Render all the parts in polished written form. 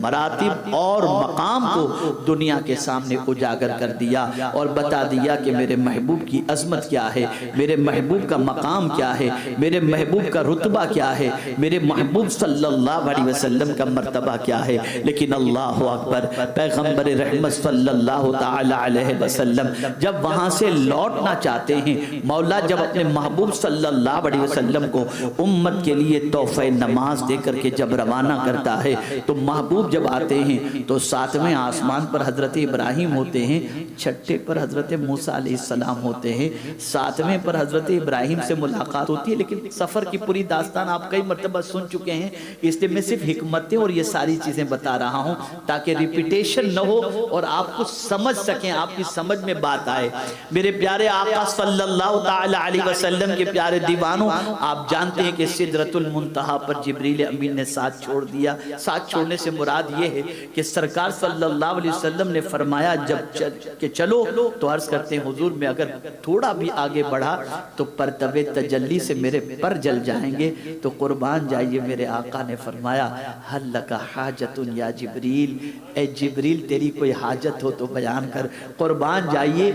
مراتب اور مقام کو دنیا کے سامنے اجاگر کر دیا اور بتا دیا کہ میرے محبوب کی عظمت کیا ہے، میرے محبوب کا مقام کیا ہے، میرے محبوب کا رتبہ کیا ہے، میرے محبوب صلی اللہ علیہ وسلم کا مرتبہ کیا ہے۔ لیکن اللہ اکبر، پیغمبر رحمت صلی اللہ تعالی علیہ وسلم جب وہاں سے لوٹنا چاہتے ہیں، مولا جب اپنے محبوب صلی اللہ علیہ وسلم کو امت کے لیے تحفہ نماز دے کر کے جب روانہ کرتا ہے تو محبوب جب آتے ہیں تو ساتویں آسمان پر حضرت ابراہیم ہوتے ہیں، چھٹے پر حضرت موسیٰ علیہ السلام ہوتے ہیں، ساتویں پر حضرت ابراہیم سے ملاقات ہوتی ہے۔ لیکن سفر کی پوری داستان آپ کئی مرتبہ سن چکے ہیں، اس لیے میں صرف حکمتیں اور یہ ساری چیزیں بتا رہا ہوں تاکہ ریپیٹیشن نہ ہو اور آپ کو سمجھ سکیں، آپ کی سمجھ میں بات آئے۔ میرے پیارے آقا صلی اللہ تعالی علیہ وسلم کے پیارے دیوانوں، آپ جانتے ہیں کہ سدرۃ المنتہا پر جبریل امین نے ساتھ چھوڑ دیا۔ ساتھ چھوڑنے سے مراد یہ ہے کہ سرکار صلی اللہ علیہ وسلم نے فرمایا جب کہ چلو تو عرض کرتے ہیں حضور میں اگر تھوڑا بھی آگے بڑھا تو پرتب تجلی سے میرے پر جل جائیں گے، تو قربان جائیے میرے آقا نے فرمایا حل لک حاجت یا جبریل، اے جبریل تیری کوئی حاجت ہو تو بیان کر۔ قربان جائیے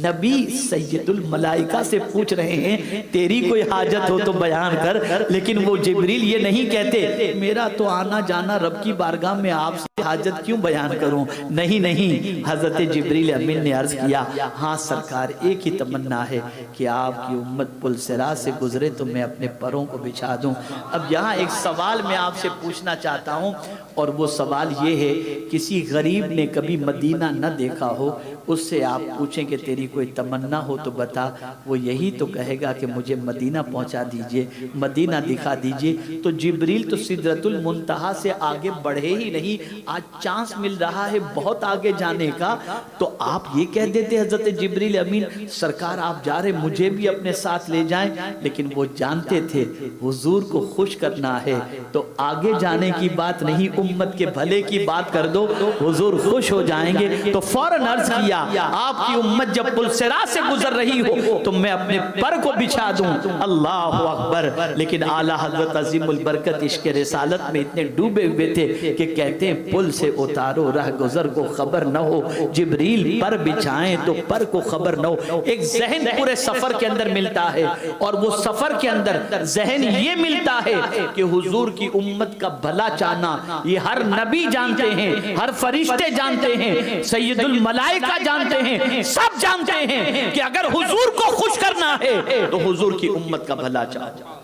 نبی سید الملائکہ سے پوچھ رہے ہیں تیری کوئی حاجت ہو تو بیان کر، لیکن وہ جبریل یہ نہیں کہتے میرا تو آنا جانا رب کی بارگاہ میں آپ سے حاجت کیوں بیان کروں۔ نہیں، حضرت جبریل امین نے عرض کیا ہاں سرکار ایک ہی تمنا ہے کہ آپ کی امت پل صراط سے گزرے تو میں اپنے پروں کو بچھا دوں۔ اب یہاں ایک سوال میں آپ سے پوچھنا چاہتا ہوں، اور وہ سوال یہ ہے کسی غریب نے کبھی مدینہ نہ دیکھا ہو، اس سے آپ پوچھیں کہ تیری کوئی تمنا ہو تو بتا، وہ یہی تو کہے گا کہ مجھے مدینہ پہنچا دیجئے، مدینہ دکھا دیجئے۔ تو جبریل تو سدرۃ المنتہا سے آگے بڑھے ہی نہیں، آج چانس مل رہا ہے بہت آگے جانے کا، تو آپ یہ کہہ دیتے حضرت جبریل امین سرکار آپ جا رہے مجھے بھی اپنے ساتھ لے جائیں، لیکن وہ جانتے تھے حضور کو خوش کرنا ہے تو آگے جانے کی بات نہیں، امت کے بھلے کی بات کر دو، حضور خوش ہو جائیں گے۔ تو فوراً عرض کیا آپ کی امت جب پل صراط سے گزر رہی ہو تو میں اپنے پر کو بچھا دوں۔ اللہ اکبر۔ لیکن اعلیٰ حضرت عظیم البرکت عشق رسالت میں اتنے ڈوبے ہوئے تھے کہ کہتے ہیں پل سے اتارو رہ گزر کو خبر نہ ہو، جبریل پر بچھائیں تو پر کو خبر نہ ہو۔ ایک ذہن پورے سفر کے اندر ملتا ہے، اور وہ سفر کے اندر ذہن یہ ملتا ہے کہ حضور کی امت کا بھلا چاہنا یہ ہر نبی جانتے ہیں، ہر فرشتے جانتے ہیں، سید الملائکہ جانتے ہیں، سب جانتے ہیں کہ اگر حضور کو خوش کرنا ہے تو حضور کی امت کا بھلا چاہو۔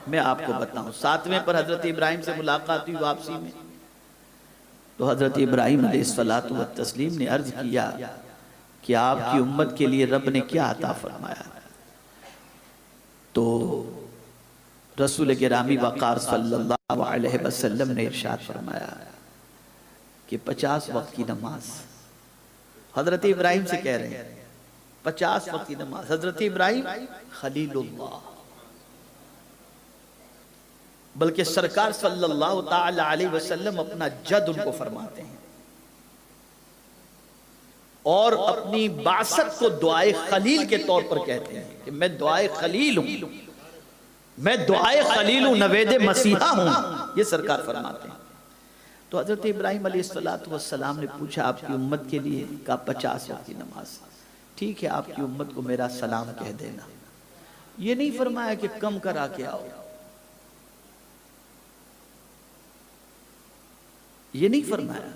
میں آپ کو بتاؤں ساتویں پر حضرت ابراہیم سے ملاقات ہوئی واپسی میں، تو حضرت ابراہیم علیہ السلام نے عرض کیا کہ آپ کی امت کے لیے رب نے کیا عطا فرمایا؟ تو رسول گرامی وقار صلی اللہ علیہ وسلم نے ارشاد فرمایا کہ 50 وقت کی نماز۔ حضرت ابراہیم سے کہہ رہے ہیں 50 وقت کی نماز۔ حضرت ابراہیم خلیل اللہ، بلکہ سرکار صلی اللہ تعالی علیہ وسلم اپنا جد ان کو فرماتے ہیں، اور اپنی بعثت کو دعائے خلیل کے طور پر کہتے ہیں کہ میں دعائے خلیل ہوں، میں دعائے خلیل ہوں، نوید مسیحہ ہوں، یہ سرکار فرماتے ہیں۔ تو حضرت ابراہیم علیہ السلام نے پوچھا آپ کی امت کے لیے کا 50 وقت کی نماز، ٹھیک ہے آپ کی امت کو میرا سلام کہہ دینا۔ یہ نہیں فرمایا کہ کم کرا کے آؤ، یہ نہیں فرمایا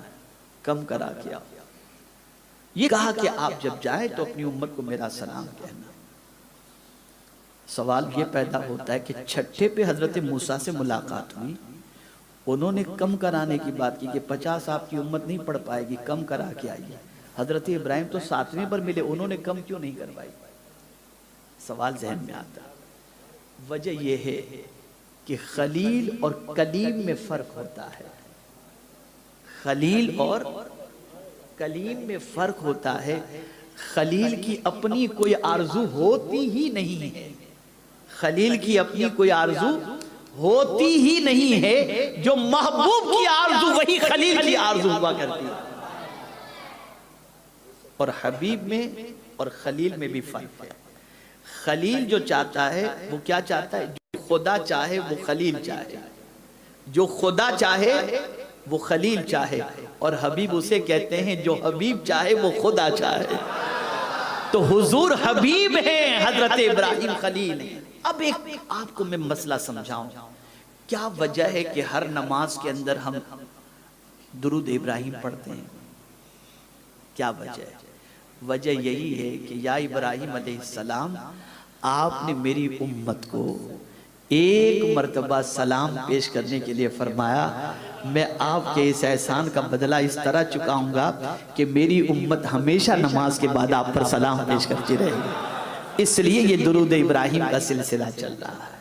کم کرا کے آؤ، یہ کہا کہ آپ جب جائیں تو اپنی امت کو میرا سلام کہنا۔ سوال یہ پیدا ہوتا ہے کہ چھٹے پہ حضرت موسیٰ سے ملاقات ہوئی، انہوں نے کم کرانے کی بات کی کہ 50 آپ کی امت نہیں پڑھ پائے گی، کم کرا کے آئیے۔ حضرت ابراہیم تو 7ویں پر ملے، انہوں نے کم کیوں نہیں کروائی؟ سوال ذہن میں آتا ہے۔ وجہ یہ ہے کہ خلیل اور کلیم میں فرق ہوتا ہے، خلیل اور کلیم میں فرق ہوتا ہے۔ خلیل کی اپنی کوئی آرزو ہوتی ہی نہیں ہے، خلیل کی اپنی کوئی آرزو ہوتی ہی نہیں ہے، جو محبوب کی آرزو وہی خلیل کی آرزو ہوا کرتی ہے۔ اور حبیب میں اور خلیل میں بھی فرق ہے۔ خلیل جو چاہتا ہے وہ کیا چاہتا ہے؟ جو خدا چاہے وہ خلیل چاہے، جو خدا چاہے وہ خلیل چاہے، اور حبیب اسے کہتے ہیں جو حبیب چاہے وہ خدا چاہے۔ تو حضور حبیب ہیں، حضرت ابراہیم خلیل ہیں۔ اب ایک آپ کو میں مسئلہ سمجھاؤں، کیا وجہ ہے کہ ہر نماز کے اندر ہم درود ابراہیم پڑھتے ہیں؟ کیا وجہ ہے؟ وجہ یہی ہے کہ یا ابراہیم علیہ السلام، آپ نے میری امت کو ایک مرتبہ سلام پیش کرنے کے لیے فرمایا، میں آپ کے اس احسان کا بدلہ اس طرح چکاؤں گا کہ میری امت ہمیشہ نماز کے بعد آپ پر سلام پیش کرتی رہے گی۔ اس لیے یہ درود ابراہیم کا سلسلہ چل رہا ہے۔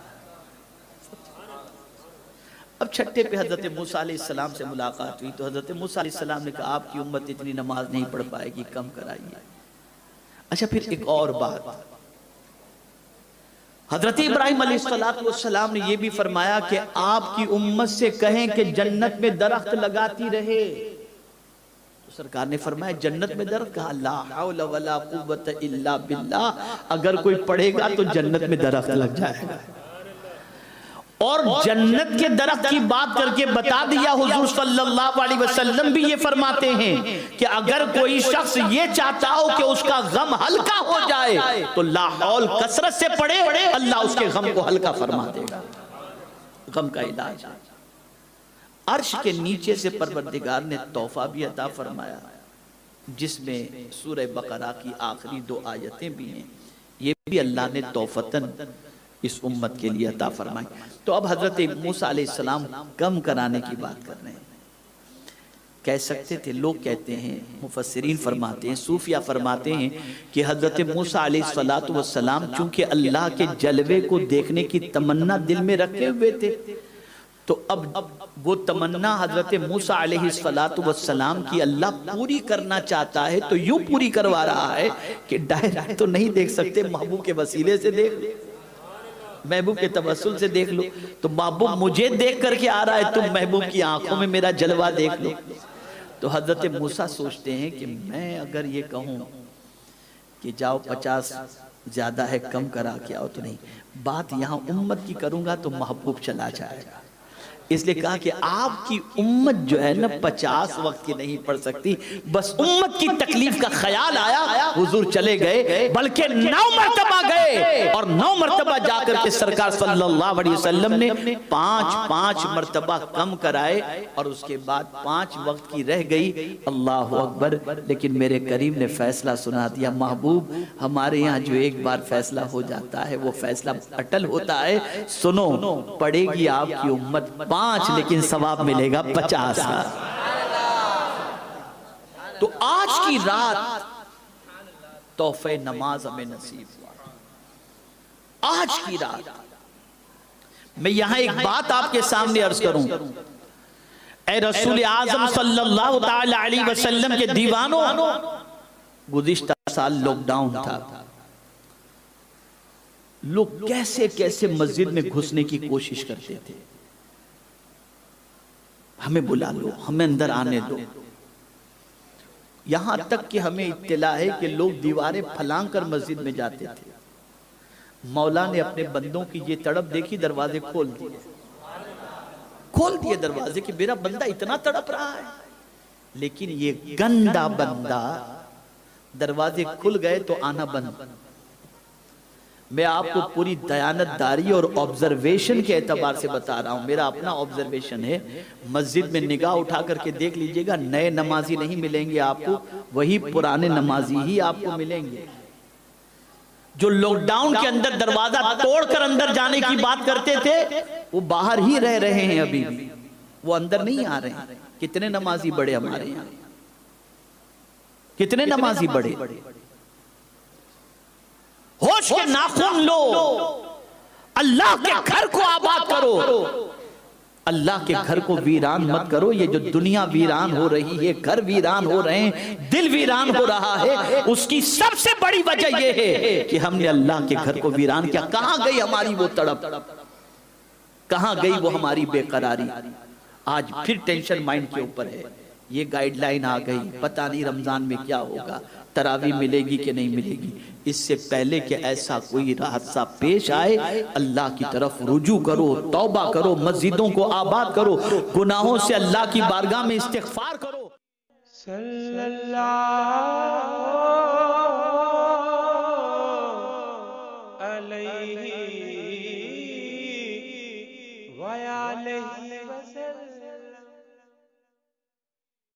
اب چھٹے پہ حضرت موسیٰ علیہ السلام سے ملاقات ہوئی تو حضرت موسیٰ علیہ السلام نے کہا آپ کی امت اتنی نماز نہیں پڑھ پائے گی، کم کرائیے۔ اچھا پھر ایک اور بات، حضرت ابراہیم علیہ السلام نے یہ بھی فرمایا کہ آپ کی امت سے کہیں کہ جنت میں درخت لگاتی رہے۔ تو سرکار نے فرمایا جنت میں درخت، کہا لا حول ولا قوت الا باللہ، اگر کوئی پڑھے گا تو جنت میں درخت لگ جائے گا۔ اور جنت کے درخت کی بات کر کے بتا دیا، حضور صلی اللہ علیہ وسلم بھی یہ فرماتے ہیں کہ اگر کوئی شخص یہ چاہتا ہو کہ اس کا غم ہلکا ہو جائے تو لا حول کثرت سے پڑھے، اللہ اس کے غم کو ہلکا فرما دے گا۔ غم کا علاج، عرش کے نیچے سے پروردگار نے تحفہ بھی عطا فرمایا، جس میں سورہ بقرہ کی آخری 2 آیتیں بھی ہیں، یہ بھی اللہ نے تحفتاً اس امت کے لیے عطا فرمائی۔ تو اب حضرت موسیٰ علیہ السلام کم کرانے کی بات کر رہے ہیں، کہہ سکتے تھے، لوگ کہتے ہیں، مفسرین فرماتے ہیں، صوفیہ فرماتے ہیں کہ حضرت موسیٰ علیہ السلام چونکہ اللہ کے جلوے کو دیکھنے کی تمنا دل میں رکھے ہوئے تھے، تو اب وہ تمنا حضرت موسیٰ علیہ السلام کی اللہ پوری کرنا چاہتا ہے، تو یوں پوری کروا رہا ہے کہ ڈائریکٹ تو نہیں دیکھ سکتے، محبوب کے وسیلے سے دیکھ لو، محبوب کے توسل سے دیکھ لو، تو محبوب مجھے دیکھ کر کے آ رہا ہے، تم محبوب کی آنکھوں میں میرا جلوہ دیکھ لو۔ تو حضرت موسیٰ سوچتے ہیں کہ میں اگر یہ کہوں کہ جاؤ 50 زیادہ ہے کم کرا کے آؤ، تو نہیں، بات یہاں امت کی کروں گا تو محبوب چلا جائے گا، اس لیے کہا کہ آپ کی امت جو ہے نا 50 وقت کی نہیں پڑھ سکتی، بس امت کی تکلیف کا خیال آیا، حضور چلے گئے، بلکہ 9 مرتبہ گئے، اور 9 مرتبہ جا کر کے سرکار صلی اللہ علیہ وسلم نے 5 مرتبہ کم کرائے، اور اس کے بعد 5 وقت کی رہ گئی۔ اللہ اکبر! لیکن میرے کریم نے فیصلہ سنا دیا، محبوب ہمارے یہاں جو ایک بار فیصلہ ہو جاتا ہے وہ فیصلہ اٹل ہوتا ہے، سنو، پڑے گی آپ کی امت 5 لیکن ثواب ملے گا 50 کا۔ تو آج کی رات تحفہ نماز ہمیں نصیب ہوا، آج کی رات۔ میں یہاں ایک بات آپ کے سامنے عرض کروں، اے رسول اعظم صلی اللہ تعالی علیہ وسلم کے دیوانوں، گزشتہ سال لاک ڈاؤن تھا، لوگ کیسے کیسے مسجد میں گھسنے کی کوشش کرتے تھے، ہمیں بلا لو، ہمیں اندر آنے دو، یہاں تک کہ ہمیں اطلاع ہے کہ لوگ دیواریں پھلانگ کر مسجد میں جاتے تھے۔ مولا نے اپنے بندوں کی یہ تڑپ دیکھی، دروازے کھول دیے دروازے کہ میرا بندہ اتنا تڑپ رہا ہے، لیکن یہ گندا بندہ، دروازے کھل گئے تو آنا بند۔ میں آپ کو پوری دیانتداری اور آبزرویشن کے اعتبار سے بتا رہا ہوں، میرا اپنا آبزرویشن ہے، مسجد میں نگاہ اٹھا کر کے دیکھ لیجئے گا، نئے نمازی نہیں ملیں گے آپ کو، وہی پرانے نمازی ہی آپ کو ملیں گے۔ جو لاک ڈاؤن کے اندر دروازہ توڑ کر اندر جانے کی بات کرتے تھے، وہ باہر ہی رہ رہے ہیں ابھی بھی، وہ اندر نہیں آ رہے ہیں۔ کتنے نمازی بڑے ہمارے یہاں، کتنے نمازی بڑے، ہوش کے ناخن لو، اللہ کے گھر کو آباد کرو، اللہ کے گھر کو ویران مت کرو۔ یہ جو دنیا ویران ہو رہی ہے، گھر ویران ہو رہے ہیں، دل ویران ہو رہا ہے، اس کی سب سے بڑی وجہ یہ ہے کہ ہم نے اللہ کے گھر کو ویران کیا۔ کہاں گئی ہماری وہ تڑپ، کہاں گئی وہ ہماری بے قراری؟ آج پھر ٹینشن مائنڈ کے اوپر ہے، یہ گائیڈ لائن آ گئی، پتہ نہیں رمضان میں کیا ہوگا، تراویح ملے گی کہ نہیں ملے گی۔ اس سے پہلے کہ ایسا کوئی حادثہ پیش آئے، اللہ کی طرف رجوع کرو، توبہ کرو، مسجدوں کو آباد کرو، گناہوں سے اللہ کی بارگاہ میں استغفار کرو۔ صلی اللہ علیہ وآلہ وسلم۔